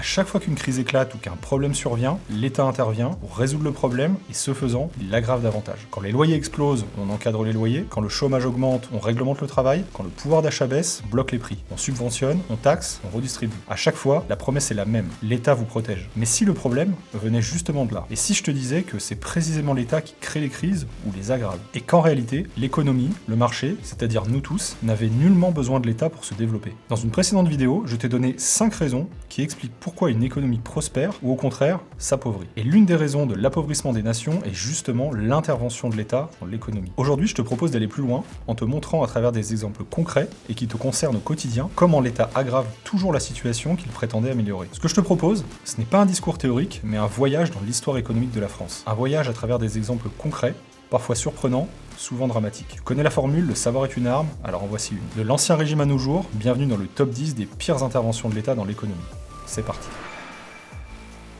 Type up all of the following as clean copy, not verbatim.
chaque fois qu'une crise éclate ou qu'un problème survient, l'État intervient pour résoudre le problème et ce faisant, il l'aggrave davantage. Quand les loyers explosent, on encadre les loyers, quand le chômage augmente, on réglemente le travail, quand le pouvoir d'achat baisse, on bloque les prix. On subventionne, on taxe, on redistribue. À chaque fois, la promesse est la même, l'État vous protège. Mais si le problème venait justement de là, et si je te disais que c'est précisément l'État qui crée les crises ou les aggrave, et qu'en réalité, l'économie, le marché, c'est-à-dire nous tous, n'avait nullement besoin de l'État pour se développer. Dans une précédente vidéo, je t'ai donné 5 raisons qui expliquent pourquoi une économie prospère ou au contraire s'appauvrit. Et l'une des raisons de l'appauvrissement des nations est justement l'intervention de l'État dans l'économie. Aujourd'hui, je te propose d'aller plus loin en te montrant à travers des exemples concrets et qui te concernent au quotidien comment l'État aggrave toujours la situation qu'il prétendait améliorer. Ce que je te propose, ce n'est pas un discours théorique, mais un voyage dans l'histoire économique de la France. Un voyage à travers des exemples concrets, parfois surprenants, souvent dramatiques. Tu connais la formule, le savoir est une arme, alors en voici une. De l'ancien régime à nos jours, bienvenue dans le top 10 des pires interventions de l'État dans l'économie. C'est parti.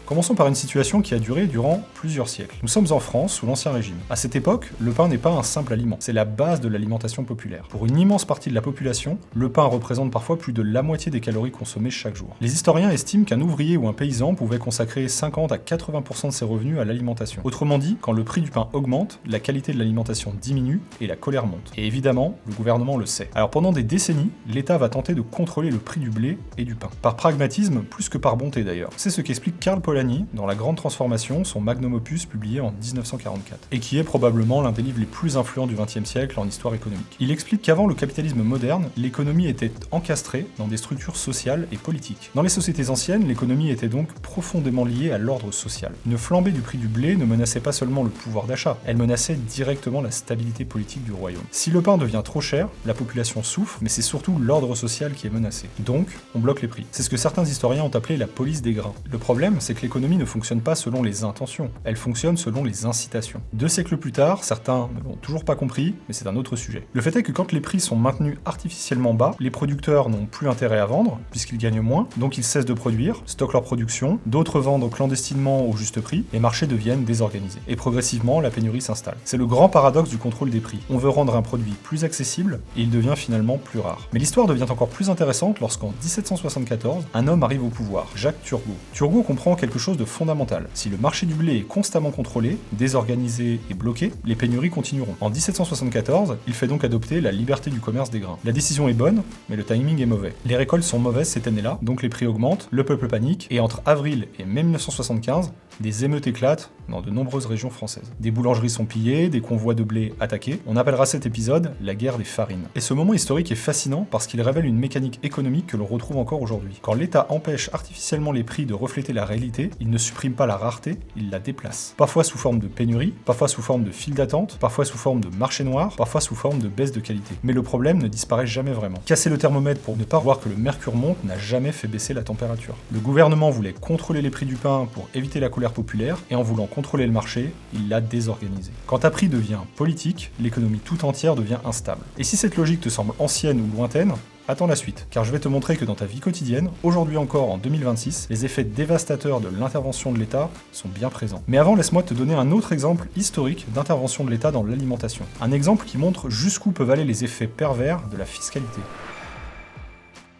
Commençons par une situation qui a duré durant plusieurs siècles. Nous sommes en France, sous l'Ancien Régime. À cette époque, le pain n'est pas un simple aliment, c'est la base de l'alimentation populaire. Pour une immense partie de la population, le pain représente parfois plus de la moitié des calories consommées chaque jour. Les historiens estiment qu'un ouvrier ou un paysan pouvait consacrer 50 à 80% de ses revenus à l'alimentation. Autrement dit, quand le prix du pain augmente, la qualité de l'alimentation diminue et la colère monte. Et évidemment, le gouvernement le sait. Alors pendant des décennies, l'État va tenter de contrôler le prix du blé et du pain. Par pragmatisme, plus que par bonté d'ailleurs. C'est ce qu'explique Karl Polanyi dans La Grande Transformation, son magnum opus publié en 1944, et qui est probablement l'un des livres les plus influents du XXe siècle en histoire économique. Il explique qu'avant le capitalisme moderne, l'économie était encastrée dans des structures sociales et politiques. Dans les sociétés anciennes, l'économie était donc profondément liée à l'ordre social. Une flambée du prix du blé ne menaçait pas seulement le pouvoir d'achat, elle menaçait directement la stabilité politique du royaume. Si le pain devient trop cher, la population souffre, mais c'est surtout l'ordre social qui est menacé. Donc, on bloque les prix. C'est ce que certains historiens ont appelé la police des grains. Le problème, c'est que l'économie ne fonctionne pas selon les intentions, elle fonctionne selon les incitations. 2 siècles plus tard, certains ne l'ont toujours pas compris, mais c'est un autre sujet. Le fait est que quand les prix sont maintenus artificiellement bas, les producteurs n'ont plus intérêt à vendre, puisqu'ils gagnent moins, donc ils cessent de produire, stockent leur production, d'autres vendent clandestinement au juste prix, les marchés deviennent désorganisés. Et progressivement, la pénurie s'installe. C'est le grand paradoxe du contrôle des prix. On veut rendre un produit plus accessible, et il devient finalement plus rare. Mais l'histoire devient encore plus intéressante lorsqu'en 1774, un homme arrive au pouvoir, Jacques Turgot. Turgot comprend quelque chose de fondamental. Si le marché du blé est constamment contrôlé, désorganisé et bloqué, les pénuries continueront. En 1774, il fait donc adopter la liberté du commerce des grains. La décision est bonne, mais le timing est mauvais. Les récoltes sont mauvaises cette année-là, donc les prix augmentent, le peuple panique, et entre avril et mai 1975, des émeutes éclatent dans de nombreuses régions françaises. Des boulangeries sont pillées, des convois de blé attaqués. On appellera cet épisode la guerre des farines. Et ce moment historique est fascinant parce qu'il révèle une mécanique économique que l'on retrouve encore aujourd'hui. Quand l'État empêche artificiellement les prix de refléter la réalité, il ne supprime pas la rareté, il la déplace. Parfois sous forme de pénurie, parfois sous forme de file d'attente, parfois sous forme de marché noir, parfois sous forme de baisse de qualité. Mais le problème ne disparaît jamais vraiment. Casser le thermomètre pour ne pas voir que le mercure monte n'a jamais fait baisser la température. Le gouvernement voulait contrôler les prix du pain pour éviter la colère populaire, et en voulant contrôler le marché, il l'a désorganisé. Quand un prix devient politique, l'économie tout entière devient instable. Et si cette logique te semble ancienne ou lointaine, attends la suite, car je vais te montrer que dans ta vie quotidienne, aujourd'hui encore en 2026, les effets dévastateurs de l'intervention de l'État sont bien présents. Mais avant, laisse-moi te donner un autre exemple historique d'intervention de l'État dans l'alimentation. Un exemple qui montre jusqu'où peuvent aller les effets pervers de la fiscalité.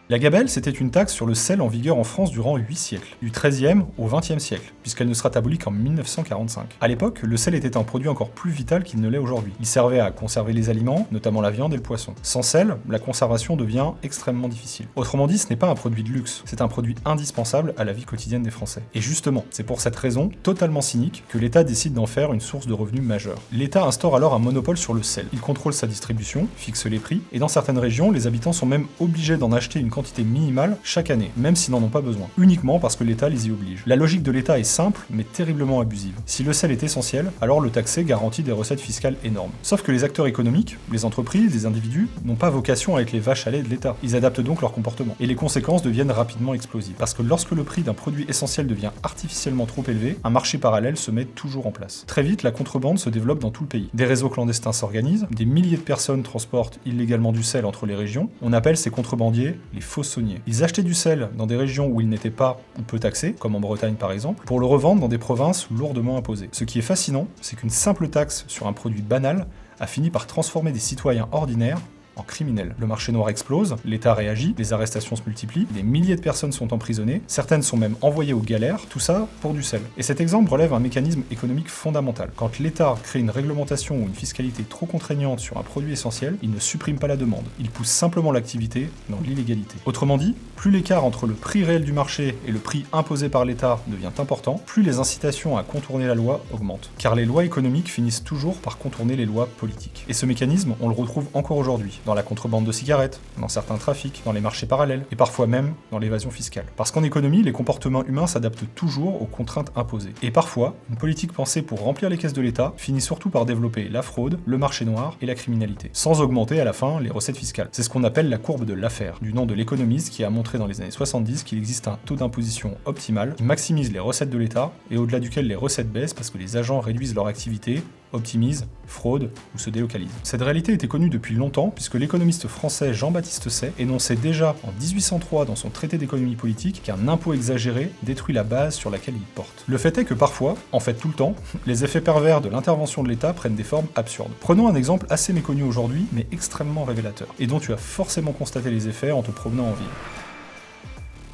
La gabelle, c'était une taxe sur le sel en vigueur en France durant 8 siècles, du XIIIe au XXe siècle, puisqu'elle ne sera abolie qu'en 1945. À l'époque, le sel était un produit encore plus vital qu'il ne l'est aujourd'hui. Il servait à conserver les aliments, notamment la viande et le poisson. Sans sel, la conservation devient extrêmement difficile. Autrement dit, ce n'est pas un produit de luxe, c'est un produit indispensable à la vie quotidienne des Français. Et justement, c'est pour cette raison, totalement cynique, que l'État décide d'en faire une source de revenus majeure. L'État instaure alors un monopole sur le sel. Il contrôle sa distribution, fixe les prix, et dans certaines régions, les habitants sont même obligés d'en acheter une quantité minimale chaque année, même s'ils n'en ont pas besoin, uniquement parce que l'État les y oblige. La logique de l'État est simple, mais terriblement abusive. Si le sel est essentiel, alors le taxer garantit des recettes fiscales énormes. Sauf que les acteurs économiques, les entreprises, les individus, n'ont pas vocation à être les vaches à lait de l'État. Ils adaptent donc leur comportement. Et les conséquences deviennent rapidement explosives. Parce que lorsque le prix d'un produit essentiel devient artificiellement trop élevé, un marché parallèle se met toujours en place. Très vite, la contrebande se développe dans tout le pays. Des réseaux clandestins s'organisent, des milliers de personnes transportent illégalement du sel entre les régions. On appelle ces contrebandiers les faussonniers. Ils achetaient du sel dans des régions où il n'était pas ou peu taxé, comme en Bretagne par exemple, pour le revendre dans des provinces lourdement imposées. Ce qui est fascinant, c'est qu'une simple taxe sur un produit banal a fini par transformer des citoyens ordinaires en criminel. Le marché noir explose, l'État réagit, les arrestations se multiplient, des milliers de personnes sont emprisonnées, certaines sont même envoyées aux galères, tout ça pour du sel. Et cet exemple relève un mécanisme économique fondamental. Quand l'État crée une réglementation ou une fiscalité trop contraignante sur un produit essentiel, il ne supprime pas la demande, il pousse simplement l'activité dans l'illégalité. Autrement dit, plus l'écart entre le prix réel du marché et le prix imposé par l'État devient important, plus les incitations à contourner la loi augmentent. Car les lois économiques finissent toujours par contourner les lois politiques. Et ce mécanisme, on le retrouve encore aujourd'hui, dans la contrebande de cigarettes, dans certains trafics, dans les marchés parallèles, et parfois même dans l'évasion fiscale. Parce qu'en économie, les comportements humains s'adaptent toujours aux contraintes imposées. Et parfois, une politique pensée pour remplir les caisses de l'État finit surtout par développer la fraude, le marché noir et la criminalité, sans augmenter à la fin les recettes fiscales. C'est ce qu'on appelle la courbe de Laffer, du nom de l'économiste qui a montré dans les années 70 qu'il existe un taux d'imposition optimal qui maximise les recettes de l'État et au-delà duquel les recettes baissent parce que les agents réduisent leur activité, optimisent, fraudent ou se délocalisent. Cette réalité était connue depuis longtemps puisque l'économiste français Jean-Baptiste Say énonçait déjà en 1803 dans son traité d'économie politique qu'un impôt exagéré détruit la base sur laquelle il porte. Le fait est que parfois, en fait tout le temps, les effets pervers de l'intervention de l'État prennent des formes absurdes. Prenons un exemple assez méconnu aujourd'hui mais extrêmement révélateur et dont tu as forcément constaté les effets en te promenant en ville.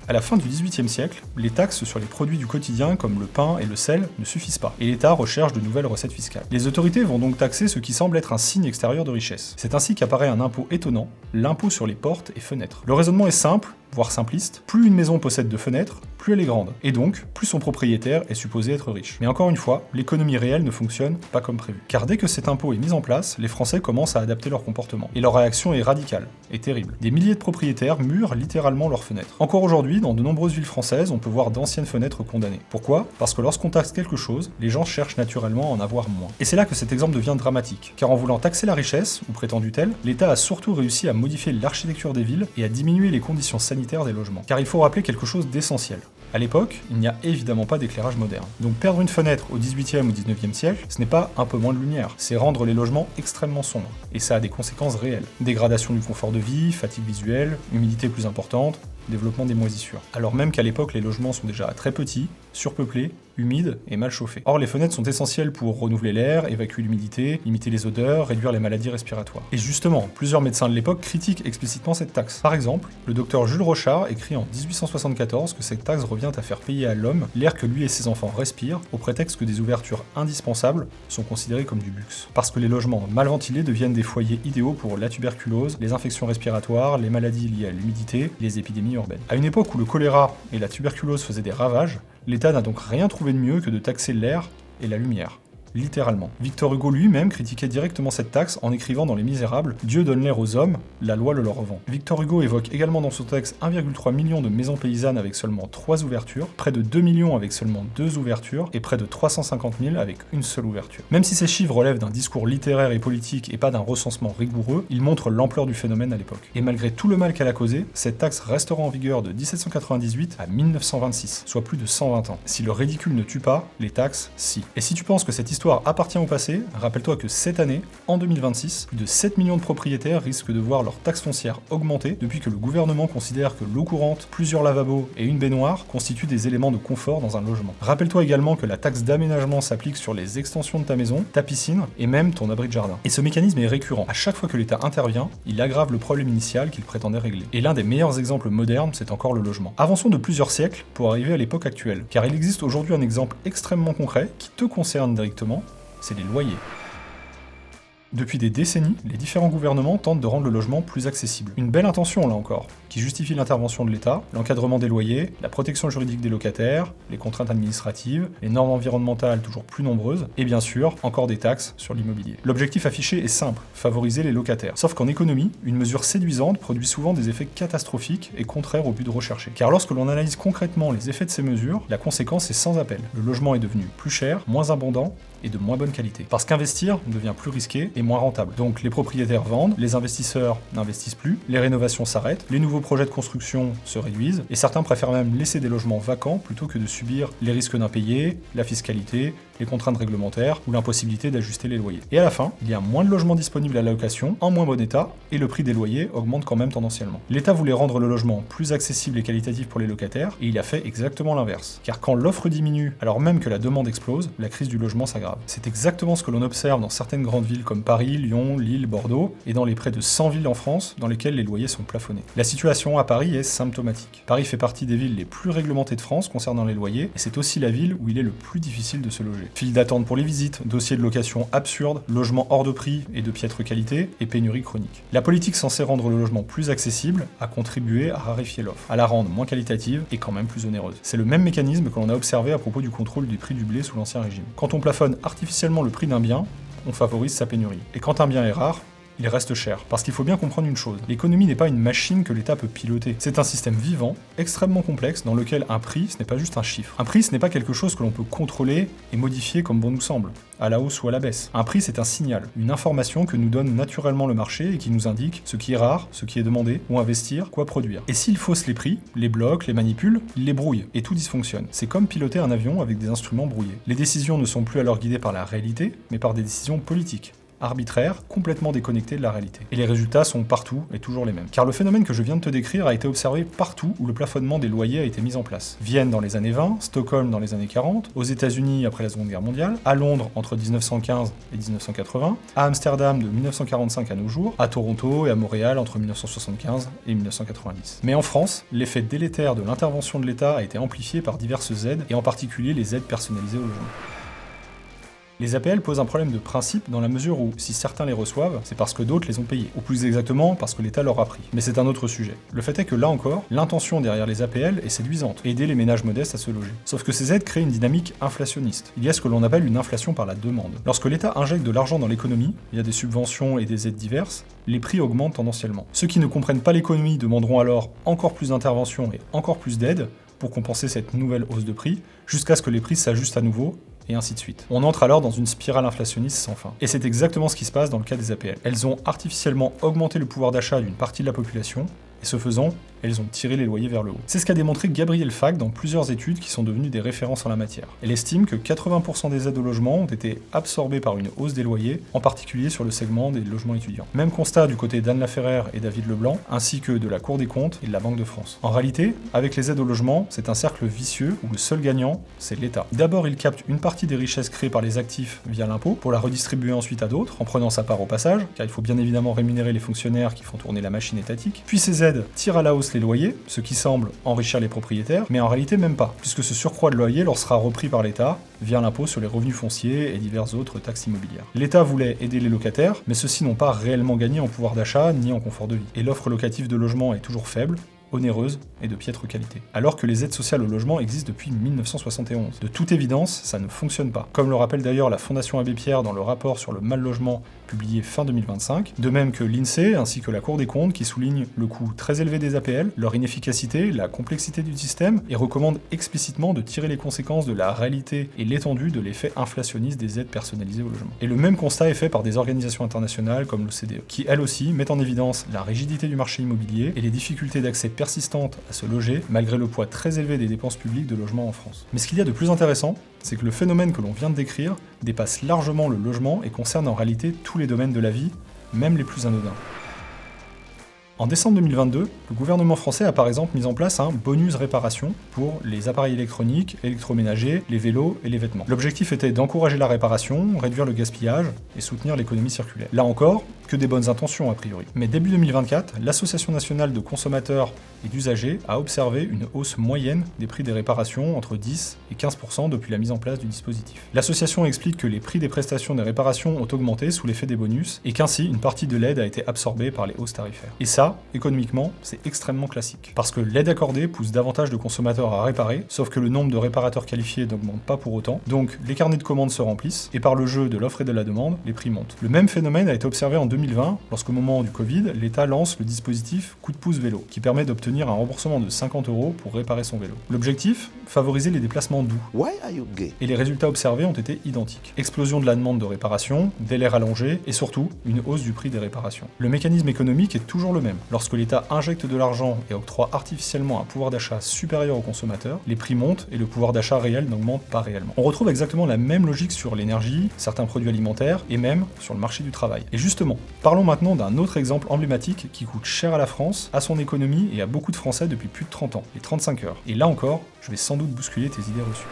À la fin du XVIIIe siècle, les taxes sur les produits du quotidien comme le pain et le sel ne suffisent pas, et l'État recherche de nouvelles recettes fiscales. Les autorités vont donc taxer ce qui semble être un signe extérieur de richesse. C'est ainsi qu'apparaît un impôt étonnant, l'impôt sur les portes et fenêtres. Le raisonnement est simple, voire simpliste, plus une maison possède de fenêtres, plus elle est grande, et donc plus son propriétaire est supposé être riche. Mais encore une fois, l'économie réelle ne fonctionne pas comme prévu. Car dès que cet impôt est mis en place, les Français commencent à adapter leur comportement. Et leur réaction est radicale, et terrible. Des milliers de propriétaires murent littéralement leurs fenêtres. Encore aujourd'hui, dans de nombreuses villes françaises, on peut voir d'anciennes fenêtres condamnées. Pourquoi ? Parce que lorsqu'on taxe quelque chose, les gens cherchent naturellement à en avoir moins. Et c'est là que cet exemple devient dramatique, car en voulant taxer la richesse, ou prétendue telle, l'État a surtout réussi à modifier l'architecture des villes et à diminuer les conditions sanitaires des logements. Car il faut rappeler quelque chose d'essentiel. À l'époque, il n'y a évidemment pas d'éclairage moderne. Donc perdre une fenêtre au XVIIIe ou XIXe siècle, ce n'est pas un peu moins de lumière, c'est rendre les logements extrêmement sombres. Et ça a des conséquences réelles. Dégradation du confort de vie, fatigue visuelle, humidité plus importante, développement des moisissures. Alors même qu'à l'époque, les logements sont déjà très petits, surpeuplés, humides et mal chauffés. Or, les fenêtres sont essentielles pour renouveler l'air, évacuer l'humidité, limiter les odeurs, réduire les maladies respiratoires. Et justement, plusieurs médecins de l'époque critiquent explicitement cette taxe. Par exemple, le docteur Jules Rochard écrit en 1874 que cette taxe revient à faire payer à l'homme l'air que lui et ses enfants respirent, au prétexte que des ouvertures indispensables sont considérées comme du luxe. Parce que les logements mal ventilés deviennent des foyers idéaux pour la tuberculose, les infections respiratoires, les maladies liées à l'humidité, les épidémies urbaines. À une époque où le choléra et la tuberculose faisaient des ravages, l'État n'a donc rien trouvé de mieux que de taxer l'air et la lumière. Littéralement. Victor Hugo lui-même critiquait directement cette taxe en écrivant dans Les Misérables « Dieu donne l'air aux hommes, la loi le leur revend ». Victor Hugo évoque également dans son texte 1,3 million de maisons paysannes avec seulement 3 ouvertures, près de 2 millions avec seulement 2 ouvertures et près de 350 000 avec une seule ouverture. Même si ces chiffres relèvent d'un discours littéraire et politique et pas d'un recensement rigoureux, ils montrent l'ampleur du phénomène à l'époque. Et malgré tout le mal qu'elle a causé, cette taxe restera en vigueur de 1798 à 1926, soit plus de 120 ans. Si le ridicule ne tue pas, les taxes, si. Et si tu penses que cette histoire appartient au passé, rappelle-toi que cette année, en 2026, plus de 7 millions de propriétaires risquent de voir leur taxe foncière augmenter depuis que le gouvernement considère que l'eau courante, plusieurs lavabos et une baignoire constituent des éléments de confort dans un logement. Rappelle-toi également que la taxe d'aménagement s'applique sur les extensions de ta maison, ta piscine et même ton abri de jardin. Et ce mécanisme est récurrent. À chaque fois que l'État intervient, il aggrave le problème initial qu'il prétendait régler. Et l'un des meilleurs exemples modernes, c'est encore le logement. Avançons de plusieurs siècles pour arriver à l'époque actuelle, car il existe aujourd'hui un exemple extrêmement concret qui te concerne directement, c'est les loyers. Depuis des décennies, les différents gouvernements tentent de rendre le logement plus accessible. Une belle intention là encore, qui justifie l'intervention de l'État, l'encadrement des loyers, la protection juridique des locataires, les contraintes administratives, les normes environnementales toujours plus nombreuses, et bien sûr, encore des taxes sur l'immobilier. L'objectif affiché est simple, favoriser les locataires. Sauf qu'en économie, une mesure séduisante produit souvent des effets catastrophiques et contraires au but recherché. Car lorsque l'on analyse concrètement les effets de ces mesures, la conséquence est sans appel. Le logement est devenu plus cher, moins abondant, et de moins bonne qualité. Parce qu'investir devient plus risqué et moins rentable. Donc les propriétaires vendent, les investisseurs n'investissent plus, les rénovations s'arrêtent, les nouveaux projets de construction se réduisent, et certains préfèrent même laisser des logements vacants plutôt que de subir les risques d'impayés, la fiscalité, les contraintes réglementaires ou l'impossibilité d'ajuster les loyers. Et à la fin, il y a moins de logements disponibles à la location, en moins bon état, et le prix des loyers augmente quand même tendanciellement. L'État voulait rendre le logement plus accessible et qualitatif pour les locataires, et il a fait exactement l'inverse. Car quand l'offre diminue, alors même que la demande explose, la crise du logement s'aggrave. C'est exactement ce que l'on observe dans certaines grandes villes comme Paris, Lyon, Lille, Bordeaux, et dans les près de 100 villes en France dans lesquelles les loyers sont plafonnés. La situation à Paris est symptomatique. Paris fait partie des villes les plus réglementées de France concernant les loyers, et c'est aussi la ville où il est le plus difficile de se loger. File d'attente pour les visites, dossiers de location absurdes, logements hors de prix et de piètre qualité, et pénurie chronique. La politique censée rendre le logement plus accessible a contribué à raréfier l'offre, à la rendre moins qualitative et quand même plus onéreuse. C'est le même mécanisme que l'on a observé à propos du contrôle du prix du blé sous l'Ancien Régime. Quand on plafonne artificiellement le prix d'un bien, on favorise sa pénurie. Et quand un bien est rare, il reste cher. Parce qu'il faut bien comprendre une chose, l'économie n'est pas une machine que l'État peut piloter. C'est un système vivant, extrêmement complexe, dans lequel un prix, ce n'est pas juste un chiffre. Un prix, ce n'est pas quelque chose que l'on peut contrôler et modifier comme bon nous semble, à la hausse ou à la baisse. Un prix, c'est un signal, une information que nous donne naturellement le marché et qui nous indique ce qui est rare, ce qui est demandé, où investir, quoi produire. Et s'il fausse les prix, les bloque, les manipule, il les brouille, et tout dysfonctionne. C'est comme piloter un avion avec des instruments brouillés. Les décisions ne sont plus alors guidées par la réalité, mais par des décisions politiques, arbitraires, complètement déconnectés de la réalité. Et les résultats sont partout et toujours les mêmes. Car le phénomène que je viens de te décrire a été observé partout où le plafonnement des loyers a été mis en place. Vienne dans les années 20, Stockholm dans les années 40, aux États-Unis après la Seconde Guerre mondiale, à Londres entre 1915 et 1980, à Amsterdam de 1945 à nos jours, à Toronto et à Montréal entre 1975 et 1990. Mais en France, l'effet délétère de l'intervention de l'État a été amplifié par diverses aides, et en particulier les aides personnalisées au logement. Les APL posent un problème de principe dans la mesure où, si certains les reçoivent, c'est parce que d'autres les ont payés, ou plus exactement parce que l'État leur a pris. Mais c'est un autre sujet. Le fait est que là encore, l'intention derrière les APL est séduisante, aider les ménages modestes à se loger. Sauf que ces aides créent une dynamique inflationniste. Il y a ce que l'on appelle une inflation par la demande. Lorsque l'État injecte de l'argent dans l'économie, via des subventions et des aides diverses, les prix augmentent tendanciellement. Ceux qui ne comprennent pas l'économie demanderont alors encore plus d'interventions et encore plus d'aides pour compenser cette nouvelle hausse de prix, jusqu'à ce que les prix s'ajustent à nouveau, et ainsi de suite. On entre alors dans une spirale inflationniste sans fin. Et c'est exactement ce qui se passe dans le cas des APL. Elles ont artificiellement augmenté le pouvoir d'achat d'une partie de la population, et ce faisant, elles ont tiré les loyers vers le haut. C'est ce qu'a démontré Gabrielle Fac dans plusieurs études qui sont devenues des références en la matière. Elle estime que 80% des aides au logement ont été absorbées par une hausse des loyers, en particulier sur le segment des logements étudiants. Même constat du côté d'Anne Laferrère et David Leblanc, ainsi que de la Cour des comptes et de la Banque de France. En réalité, avec les aides au logement, c'est un cercle vicieux où le seul gagnant, c'est l'État. D'abord, il capte une partie des richesses créées par les actifs via l'impôt, pour la redistribuer ensuite à d'autres, en prenant sa part au passage, car il faut bien évidemment rémunérer les fonctionnaires qui font tourner la machine étatique. Puis ces aides tirent à la hausse les loyers, ce qui semble enrichir les propriétaires, mais en réalité même pas, puisque ce surcroît de loyer leur sera repris par l'État via l'impôt sur les revenus fonciers et diverses autres taxes immobilières. L'État voulait aider les locataires, mais ceux-ci n'ont pas réellement gagné en pouvoir d'achat ni en confort de vie. Et l'offre locative de logement est toujours faible, onéreuse et de piètre qualité. Alors que les aides sociales au logement existent depuis 1971. De toute évidence, ça ne fonctionne pas. Comme le rappelle d'ailleurs la Fondation Abbé Pierre dans le rapport sur le mal logement publié fin 2025, de même que l'INSEE ainsi que la Cour des comptes qui souligne le coût très élevé des APL, leur inefficacité, la complexité du système et recommande explicitement de tirer les conséquences de la réalité et l'étendue de l'effet inflationniste des aides personnalisées au logement. Et le même constat est fait par des organisations internationales comme l'OCDE, qui elles aussi mettent en évidence la rigidité du marché immobilier et les difficultés d'accès persistante à se loger, malgré le poids très élevé des dépenses publiques de logement en France. Mais ce qu'il y a de plus intéressant, c'est que le phénomène que l'on vient de décrire dépasse largement le logement et concerne en réalité tous les domaines de la vie, même les plus anodins. En décembre 2022, le gouvernement français a par exemple mis en place un bonus réparation pour les appareils électroniques, électroménagers, les vélos et les vêtements. L'objectif était d'encourager la réparation, réduire le gaspillage et soutenir l'économie circulaire. Là encore, que des bonnes intentions a priori. Mais début 2024, l'Association nationale de consommateurs et d'usagers a observé une hausse moyenne des prix des réparations entre 10 et 15% depuis la mise en place du dispositif. L'association explique que les prix des prestations des réparations ont augmenté sous l'effet des bonus et qu'ainsi une partie de l'aide a été absorbée par les hausses tarifaires. Et ça, économiquement, c'est extrêmement classique. Parce que l'aide accordée pousse davantage de consommateurs à réparer, sauf que le nombre de réparateurs qualifiés n'augmente pas pour autant, donc les carnets de commandes se remplissent, et par le jeu de l'offre et de la demande, les prix montent. Le même phénomène a été observé en 2020, lorsqu'au moment du Covid, l'État lance le dispositif Coup de pouce vélo, qui permet d'obtenir un remboursement de 50 € pour réparer son vélo. L'objectif, favoriser les déplacements doux. Why are you gay? Et les résultats observés ont été identiques. Explosion de la demande de réparation, délais rallongés, et surtout, une hausse du prix des réparations. Le mécanisme économique est toujours le même. même. Lorsque l'État injecte de l'argent et octroie artificiellement un pouvoir d'achat supérieur aux consommateurs, les prix montent et le pouvoir d'achat réel n'augmente pas réellement. On retrouve exactement la même logique sur l'énergie, certains produits alimentaires et même sur le marché du travail. Et justement, parlons maintenant d'un autre exemple emblématique qui coûte cher à la France, à son économie et à beaucoup de Français depuis plus de 30 ans, les 35 heures. Et là encore, je vais sans doute bousculer tes idées reçues.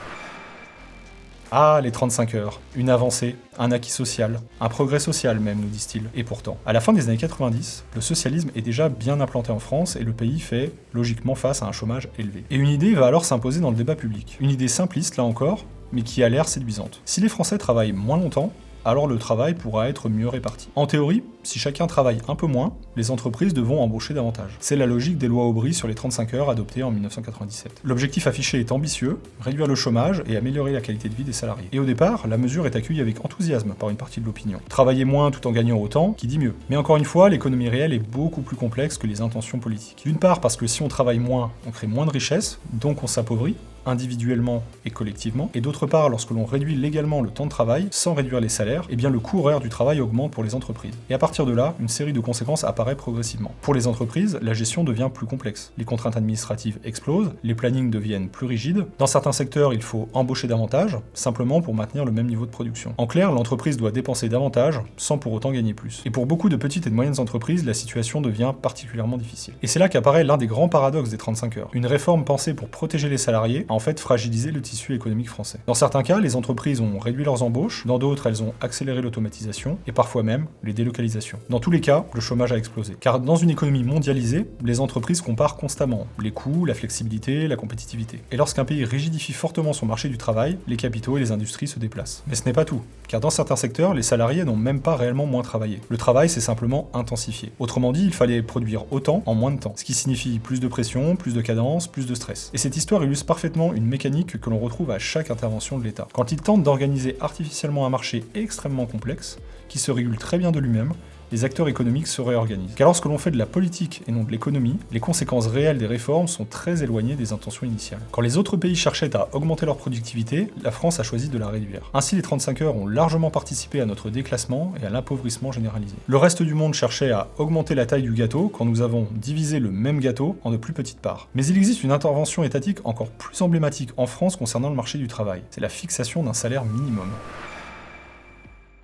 Ah, les 35 heures, une avancée, un acquis social, un progrès social même, nous disent-ils. Et pourtant, à la fin des années 90, le socialisme est déjà bien implanté en France et le pays fait logiquement face à un chômage élevé. Et une idée va alors s'imposer dans le débat public. Une idée simpliste, là encore, mais qui a l'air séduisante. Si les Français travaillent moins longtemps, alors le travail pourra être mieux réparti. En théorie, si chacun travaille un peu moins, les entreprises devront embaucher davantage. C'est la logique des lois Aubry sur les 35 heures adoptées en 1997. L'objectif affiché est ambitieux, réduire le chômage et améliorer la qualité de vie des salariés. Et au départ, la mesure est accueillie avec enthousiasme par une partie de l'opinion. Travailler moins tout en gagnant autant, qui dit mieux. Mais encore une fois, l'économie réelle est beaucoup plus complexe que les intentions politiques. D'une part parce que si on travaille moins, on crée moins de richesses, donc on s'appauvrit, individuellement et collectivement, et d'autre part, lorsque l'on réduit légalement le temps de travail, sans réduire les salaires, eh bien le coût horaire du travail augmente pour les entreprises. Et à partir de là, une série de conséquences apparaît progressivement. Pour les entreprises, la gestion devient plus complexe. Les contraintes administratives explosent, les plannings deviennent plus rigides. Dans certains secteurs, il faut embaucher davantage, simplement pour maintenir le même niveau de production. En clair, l'entreprise doit dépenser davantage, sans pour autant gagner plus. Et pour beaucoup de petites et de moyennes entreprises, la situation devient particulièrement difficile. Et c'est là qu'apparaît l'un des grands paradoxes des 35 heures. Une réforme pensée pour protéger les salariés a en fait fragilisé le tissu économique français. Dans certains cas, les entreprises ont réduit leurs embauches, dans d'autres, elles ont accéléré l'automatisation, et parfois même les délocalisations. Dans tous les cas, le chômage a explosé. Car dans une économie mondialisée, les entreprises comparent constamment les coûts, la flexibilité, la compétitivité. Et lorsqu'un pays rigidifie fortement son marché du travail, les capitaux et les industries se déplacent. Mais ce n'est pas tout, car dans certains secteurs, les salariés n'ont même pas réellement moins travaillé. Le travail s'est simplement intensifié. Autrement dit, il fallait produire autant en moins de temps, ce qui signifie plus de pression, plus de cadence, plus de stress. Et cette histoire illustre parfaitement une mécanique que l'on retrouve à chaque intervention de l'État. Quand il tente d'organiser artificiellement un marché extrêmement complexe, qui se régule très bien de lui-même, les acteurs économiques se réorganisent. Car lorsque l'on fait de la politique et non de l'économie, les conséquences réelles des réformes sont très éloignées des intentions initiales. Quand les autres pays cherchaient à augmenter leur productivité, la France a choisi de la réduire. Ainsi, les 35 heures ont largement participé à notre déclassement et à l'appauvrissement généralisé. Le reste du monde cherchait à augmenter la taille du gâteau quand nous avons divisé le même gâteau en de plus petites parts. Mais il existe une intervention étatique encore plus emblématique en France concernant le marché du travail. C'est la fixation d'un salaire minimum.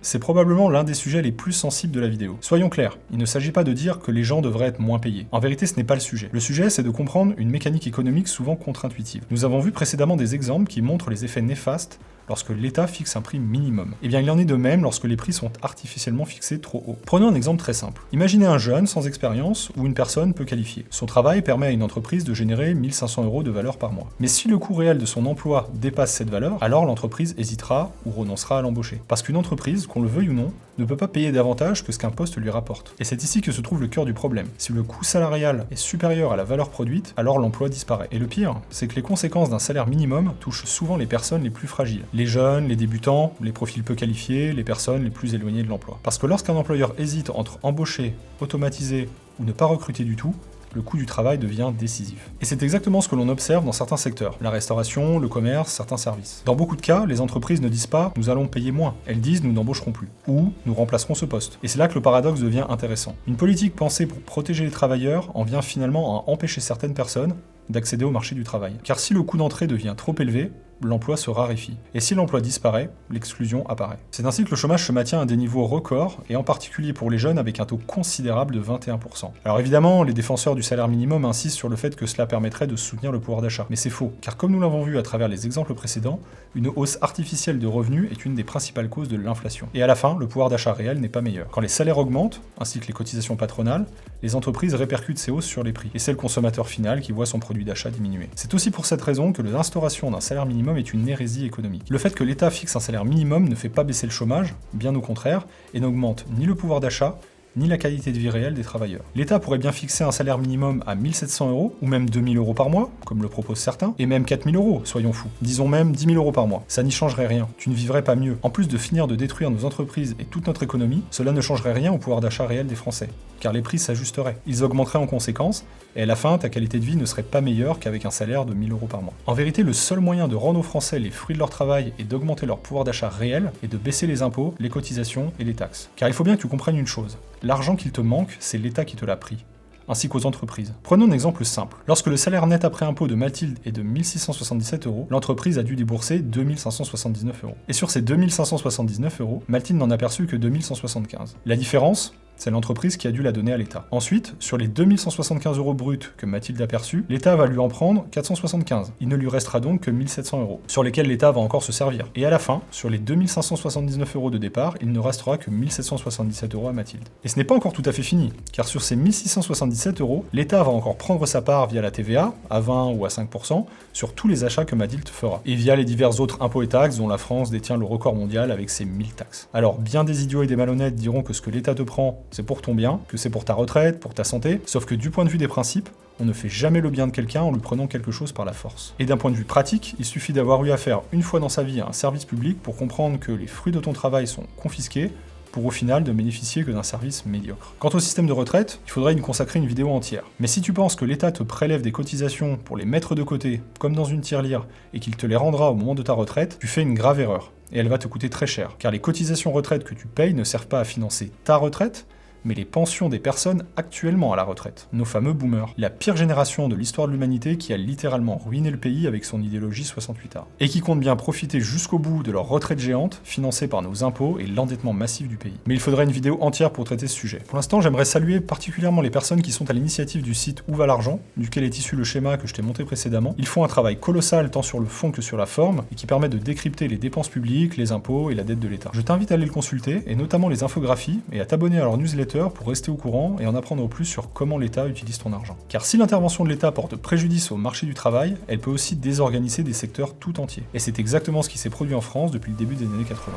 C'est probablement l'un des sujets les plus sensibles de la vidéo. Soyons clairs, il ne s'agit pas de dire que les gens devraient être moins payés. En vérité, ce n'est pas le sujet. Le sujet, c'est de comprendre une mécanique économique souvent contre-intuitive. Nous avons vu précédemment des exemples qui montrent les effets néfastes lorsque l'État fixe un prix minimum. Et bien il en est de même lorsque les prix sont artificiellement fixés trop haut. Prenons un exemple très simple. Imaginez un jeune sans expérience ou une personne peu qualifiée. Son travail permet à une entreprise de générer 1500 € de valeur par mois. Mais si le coût réel de son emploi dépasse cette valeur, alors l'entreprise hésitera ou renoncera à l'embaucher. Parce qu'une entreprise, qu'on le veuille ou non, ne peut pas payer davantage que ce qu'un poste lui rapporte. Et c'est ici que se trouve le cœur du problème. Si le coût salarial est supérieur à la valeur produite, alors l'emploi disparaît. Et le pire, c'est que les conséquences d'un salaire minimum touchent souvent les personnes les plus fragiles. Les jeunes, les débutants, les profils peu qualifiés, les personnes les plus éloignées de l'emploi. Parce que lorsqu'un employeur hésite entre embaucher, automatiser ou ne pas recruter du tout, le coût du travail devient décisif. Et c'est exactement ce que l'on observe dans certains secteurs, la restauration, le commerce, certains services. Dans beaucoup de cas, les entreprises ne disent pas « nous allons payer moins », elles disent « nous n'embaucherons plus » ou « nous remplacerons ce poste ». Et c'est là que le paradoxe devient intéressant. Une politique pensée pour protéger les travailleurs en vient finalement à empêcher certaines personnes d'accéder au marché du travail. Car si le coût d'entrée devient trop élevé, l'emploi se raréfie. Et si l'emploi disparaît, l'exclusion apparaît. C'est ainsi que le chômage se maintient à des niveaux records, et en particulier pour les jeunes avec un taux considérable de 21%. Alors évidemment, les défenseurs du salaire minimum insistent sur le fait que cela permettrait de soutenir le pouvoir d'achat. Mais c'est faux, car comme nous l'avons vu à travers les exemples précédents, une hausse artificielle de revenus est une des principales causes de l'inflation. Et à la fin, le pouvoir d'achat réel n'est pas meilleur. Quand les salaires augmentent, ainsi que les cotisations patronales, les entreprises répercutent ces hausses sur les prix, et c'est le consommateur final qui voit son produit d'achat diminuer. C'est aussi pour cette raison que l'instauration d'un salaire minimum est une hérésie économique. Le fait que l'État fixe un salaire minimum ne fait pas baisser le chômage, bien au contraire, et n'augmente ni le pouvoir d'achat, ni la qualité de vie réelle des travailleurs. L'État pourrait bien fixer un salaire minimum à 1700 €, ou même 2000 € par mois, comme le proposent certains, et même 4000 €, soyons fous. Disons même 10 000 € par mois. Ça n'y changerait rien, tu ne vivrais pas mieux. En plus de finir de détruire nos entreprises et toute notre économie, cela ne changerait rien au pouvoir d'achat réel des Français, car les prix s'ajusteraient. Ils augmenteraient en conséquence, et à la fin, ta qualité de vie ne serait pas meilleure qu'avec un salaire de 1000 € par mois. En vérité, le seul moyen de rendre aux Français les fruits de leur travail et d'augmenter leur pouvoir d'achat réel est de baisser les impôts, les cotisations et les taxes. Car il faut bien que tu comprennes une chose. L'argent qu'il te manque, c'est l'État qui te l'a pris. ainsi qu'aux entreprises. Prenons un exemple simple. Lorsque le salaire net après impôt de Mathilde est de 1677 €, l'entreprise a dû débourser 2579 €. Et sur ces 2579 €, Mathilde n'en a perçu que 2175. La différence, c'est l'entreprise qui a dû la donner à l'État. Ensuite, sur les 2175 € bruts que Mathilde a perçus, l'État va lui en prendre 475. Il ne lui restera donc que 1700 €, sur lesquels l'État va encore se servir. Et à la fin, sur les 2579 € de départ, il ne restera que 1777 € à Mathilde. Et ce n'est pas encore tout à fait fini, car sur ces 1667 €, l'État va encore prendre sa part via la TVA, à 20 ou à 5%, sur tous les achats que Mathilde fera. Et via les divers autres impôts et taxes dont la France détient le record mondial avec ses 1000 taxes. Alors, bien des idiots et des malhonnêtes diront que ce que l'État te prend, c'est pour ton bien, que c'est pour ta retraite, pour ta santé, sauf que du point de vue des principes, on ne fait jamais le bien de quelqu'un en lui prenant quelque chose par la force. Et d'un point de vue pratique, il suffit d'avoir eu affaire une fois dans sa vie à un service public pour comprendre que les fruits de ton travail sont confisqués, pour au final ne bénéficier que d'un service médiocre. Quant au système de retraite, il faudrait y consacrer une vidéo entière. Mais si tu penses que l'État te prélève des cotisations pour les mettre de côté, comme dans une tirelire, et qu'il te les rendra au moment de ta retraite, tu fais une grave erreur. Et elle va te coûter très cher, car les cotisations retraite que tu payes ne servent pas à financer ta retraite, mais les pensions des personnes actuellement à la retraite, nos fameux boomers, la pire génération de l'histoire de l'humanité qui a littéralement ruiné le pays avec son idéologie 68A, et qui compte bien profiter jusqu'au bout de leur retraite géante, financée par nos impôts et l'endettement massif du pays. Mais il faudrait une vidéo entière pour traiter ce sujet. Pour l'instant, j'aimerais saluer particulièrement les personnes qui sont à l'initiative du site Où va l'argent, duquel est issu le schéma que je t'ai montré précédemment. Ils font un travail colossal tant sur le fond que sur la forme, et qui permet de décrypter les dépenses publiques, les impôts et la dette de l'État. Je t'invite à aller le consulter, et notamment les infographies, et à t'abonner à leur newsletter pour rester au courant et en apprendre plus sur comment l'État utilise ton argent. Car si l'intervention de l'État porte préjudice au marché du travail, elle peut aussi désorganiser des secteurs tout entiers. Et c'est exactement ce qui s'est produit en France depuis le début des années 80.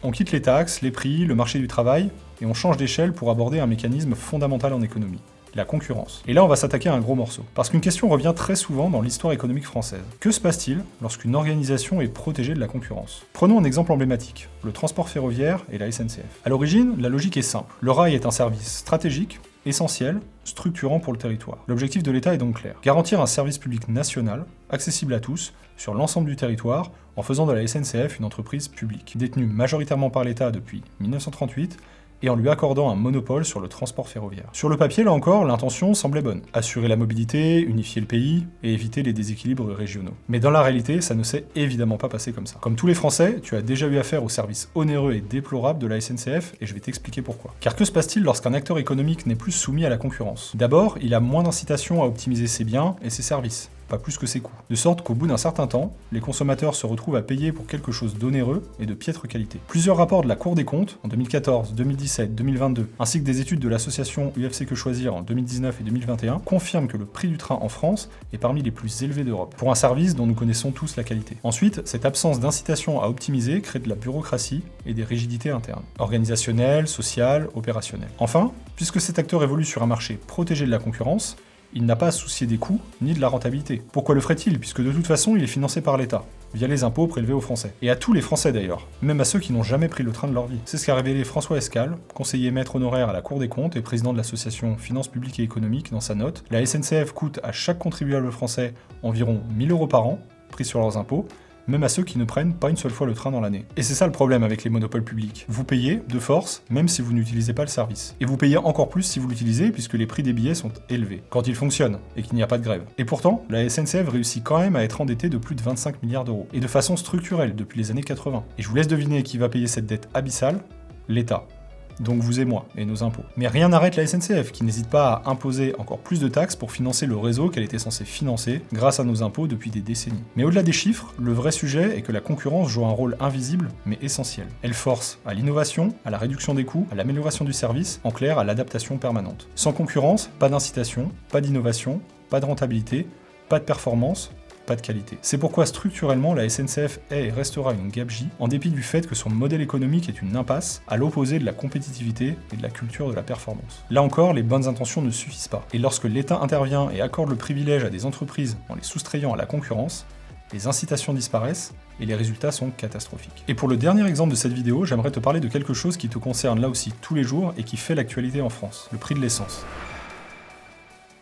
On quitte les taxes, les prix, le marché du travail, et on change d'échelle pour aborder un mécanisme fondamental en économie. La concurrence. Et là, on va s'attaquer à un gros morceau. Parce qu'une question revient très souvent dans l'histoire économique française. Que se passe-t-il lorsqu'une organisation est protégée de la concurrence? Prenons un exemple emblématique, le transport ferroviaire et la SNCF. À l'origine, la logique est simple. Le rail est un service stratégique, essentiel, structurant pour le territoire. L'objectif de l'État est donc clair. Garantir un service public national, accessible à tous, sur l'ensemble du territoire, en faisant de la SNCF une entreprise publique, détenue majoritairement par l'État depuis 1938, et en lui accordant un monopole sur le transport ferroviaire. Sur le papier, là encore, l'intention semblait bonne. Assurer la mobilité, unifier le pays, et éviter les déséquilibres régionaux. Mais dans la réalité, ça ne s'est évidemment pas passé comme ça. Comme tous les Français, tu as déjà eu affaire au service onéreux et déplorable de la SNCF, et je vais t'expliquer pourquoi. Car que se passe-t-il lorsqu'un acteur économique n'est plus soumis à la concurrence? D'abord, il a moins d'incitation à optimiser ses biens et ses services, pas plus que ses coûts. De sorte qu'au bout d'un certain temps, les consommateurs se retrouvent à payer pour quelque chose d'onéreux et de piètre qualité. Plusieurs rapports de la Cour des comptes, en 2014, 2017, 2022, ainsi que des études de l'association UFC Que Choisir en 2019 et 2021, confirment que le prix du train en France est parmi les plus élevés d'Europe, pour un service dont nous connaissons tous la qualité. Ensuite, cette absence d'incitation à optimiser crée de la bureaucratie et des rigidités internes, organisationnelles, sociales, opérationnelles. Enfin, puisque cet acteur évolue sur un marché protégé de la concurrence, il n'a pas à se soucier des coûts ni de la rentabilité. Pourquoi le ferait-il, puisque de toute façon il est financé par l'État, via les impôts prélevés aux Français. Et à tous les Français d'ailleurs, même à ceux qui n'ont jamais pris le train de leur vie. C'est ce qu'a révélé François Escale, conseiller maître honoraire à la Cour des comptes et président de l'association Finances publiques et économiques dans sa note. La SNCF coûte à chaque contribuable français environ 1000 € par an, pris sur leurs impôts, même à ceux qui ne prennent pas une seule fois le train dans l'année. Et c'est ça le problème avec les monopoles publics. Vous payez, de force, même si vous n'utilisez pas le service. Et vous payez encore plus si vous l'utilisez, puisque les prix des billets sont élevés, quand ils fonctionnent, et qu'il n'y a pas de grève. Et pourtant, la SNCF réussit quand même à être endettée de plus de 25 milliards d'euros, et de façon structurelle depuis les années 80. Et je vous laisse deviner qui va payer cette dette abyssale: l'État. Donc vous et moi, et nos impôts. Mais rien n'arrête la SNCF, qui n'hésite pas à imposer encore plus de taxes pour financer le réseau qu'elle était censée financer grâce à nos impôts depuis des décennies. Mais au-delà des chiffres, le vrai sujet est que la concurrence joue un rôle invisible, mais essentiel. Elle force à l'innovation, à la réduction des coûts, à l'amélioration du service, en clair à l'adaptation permanente. Sans concurrence, pas d'incitation, pas d'innovation, pas de rentabilité, pas de performance, pas de qualité. C'est pourquoi structurellement la SNCF est et restera une gabegie, en dépit du fait que son modèle économique est une impasse, à l'opposé de la compétitivité et de la culture de la performance. Là encore, les bonnes intentions ne suffisent pas, et lorsque l'État intervient et accorde le privilège à des entreprises en les soustrayant à la concurrence, les incitations disparaissent et les résultats sont catastrophiques. Et pour le dernier exemple de cette vidéo, j'aimerais te parler de quelque chose qui te concerne là aussi tous les jours et qui fait l'actualité en France, le prix de l'essence.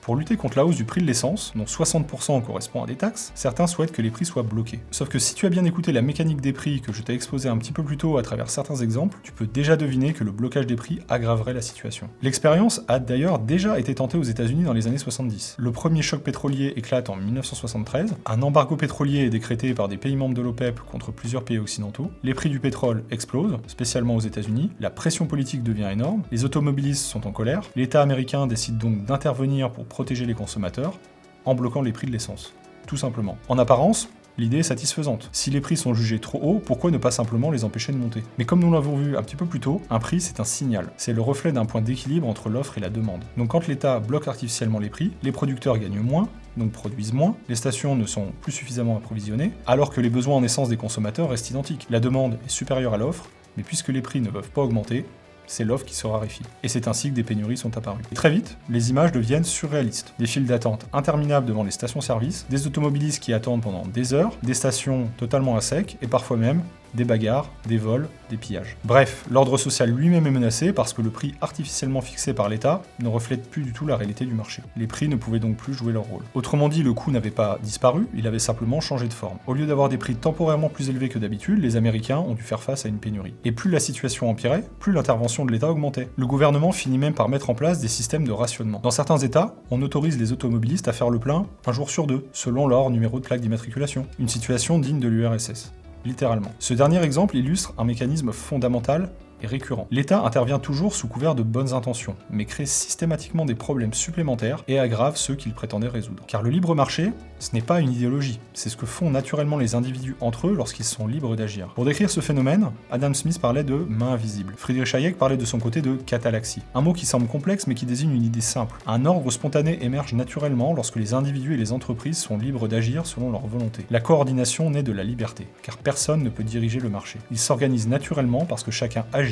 Pour lutter contre la hausse du prix de l'essence, dont 60% correspond à des taxes, certains souhaitent que les prix soient bloqués. Sauf que si tu as bien écouté la mécanique des prix que je t'ai exposé un petit peu plus tôt à travers certains exemples, tu peux déjà deviner que le blocage des prix aggraverait la situation. L'expérience a d'ailleurs déjà été tentée aux États-Unis dans les années 70. Le premier choc pétrolier éclate en 1973, un embargo pétrolier est décrété par des pays membres de l'OPEP contre plusieurs pays occidentaux, les prix du pétrole explosent, spécialement aux États-Unis, la pression politique devient énorme, les automobilistes sont en colère, l'État américain décide donc d'intervenir pour protéger les consommateurs en bloquant les prix de l'essence. Tout simplement. En apparence, l'idée est satisfaisante. Si les prix sont jugés trop hauts, pourquoi ne pas simplement les empêcher de monter? Mais comme nous l'avons vu un petit peu plus tôt, un prix c'est un signal. C'est le reflet d'un point d'équilibre entre l'offre et la demande. Donc quand l'État bloque artificiellement les prix, les producteurs gagnent moins, donc produisent moins, les stations ne sont plus suffisamment approvisionnées, alors que les besoins en essence des consommateurs restent identiques. La demande est supérieure à l'offre, mais puisque les prix ne peuvent pas augmenter, c'est l'offre qui se raréfie. Et c'est ainsi que des pénuries sont apparues. Et très vite, les images deviennent surréalistes. Des files d'attente interminables devant les stations-service, des automobilistes qui attendent pendant des heures, des stations totalement à sec, et parfois même des bagarres, des vols, des pillages. Bref, l'ordre social lui-même est menacé parce que le prix artificiellement fixé par l'État ne reflète plus du tout la réalité du marché. Les prix ne pouvaient donc plus jouer leur rôle. Autrement dit, le coût n'avait pas disparu, il avait simplement changé de forme. Au lieu d'avoir des prix temporairement plus élevés que d'habitude, les Américains ont dû faire face à une pénurie. Et plus la situation empirait, plus l'intervention de l'État augmentait. Le gouvernement finit même par mettre en place des systèmes de rationnement. Dans certains États, on autorise les automobilistes à faire le plein un jour sur deux, selon leur numéro de plaque d'immatriculation. Une situation digne de l'URSS. Littéralement. Ce dernier exemple illustre un mécanisme fondamental et récurrent. L'État intervient toujours sous couvert de bonnes intentions, mais crée systématiquement des problèmes supplémentaires et aggrave ceux qu'il prétendait résoudre. Car le libre marché, ce n'est pas une idéologie, c'est ce que font naturellement les individus entre eux lorsqu'ils sont libres d'agir. Pour décrire ce phénomène, Adam Smith parlait de main invisible. Friedrich Hayek parlait de son côté de catalaxie. Un mot qui semble complexe mais qui désigne une idée simple. Un ordre spontané émerge naturellement lorsque les individus et les entreprises sont libres d'agir selon leur volonté. La coordination naît de la liberté, car personne ne peut diriger le marché. Il s'organise naturellement parce que chacun agit,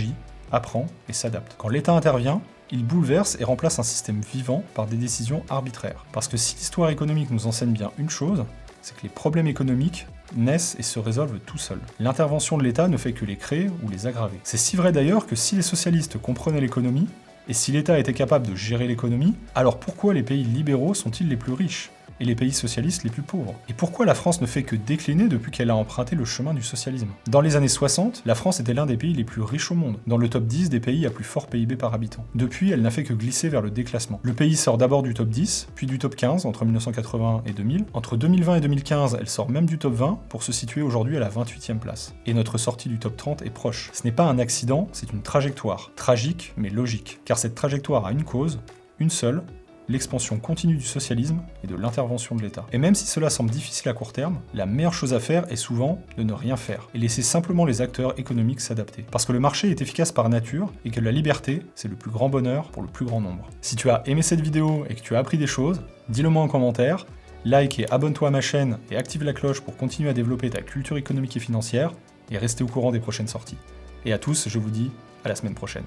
apprend et s'adapte. Quand l'État intervient, il bouleverse et remplace un système vivant par des décisions arbitraires. Parce que si l'histoire économique nous enseigne bien une chose, c'est que les problèmes économiques naissent et se résolvent tout seuls. L'intervention de l'État ne fait que les créer ou les aggraver. C'est si vrai d'ailleurs que si les socialistes comprenaient l'économie, et si l'État était capable de gérer l'économie, alors pourquoi les pays libéraux sont-ils les plus riches et les pays socialistes les plus pauvres? Et pourquoi la France ne fait que décliner depuis qu'elle a emprunté le chemin du socialisme? Dans les années 60, la France était l'un des pays les plus riches au monde, dans le top 10 des pays à plus fort PIB par habitant. Depuis, elle n'a fait que glisser vers le déclassement. Le pays sort d'abord du top 10, puis du top 15 entre 1980 et 2000. Entre 2020 et 2015, elle sort même du top 20 pour se situer aujourd'hui à la 28e place. Et notre sortie du top 30 est proche. Ce n'est pas un accident, c'est une trajectoire. Tragique, mais logique. Car cette trajectoire a une cause, une seule, l'expansion continue du socialisme et de l'intervention de l'État. Et même si cela semble difficile à court terme, la meilleure chose à faire est souvent de ne rien faire et laisser simplement les acteurs économiques s'adapter. Parce que le marché est efficace par nature et que la liberté, c'est le plus grand bonheur pour le plus grand nombre. Si tu as aimé cette vidéo et que tu as appris des choses, dis-le moi en commentaire, like et abonne-toi à ma chaîne et active la cloche pour continuer à développer ta culture économique et financière et rester au courant des prochaines sorties. Et à tous, je vous dis à la semaine prochaine.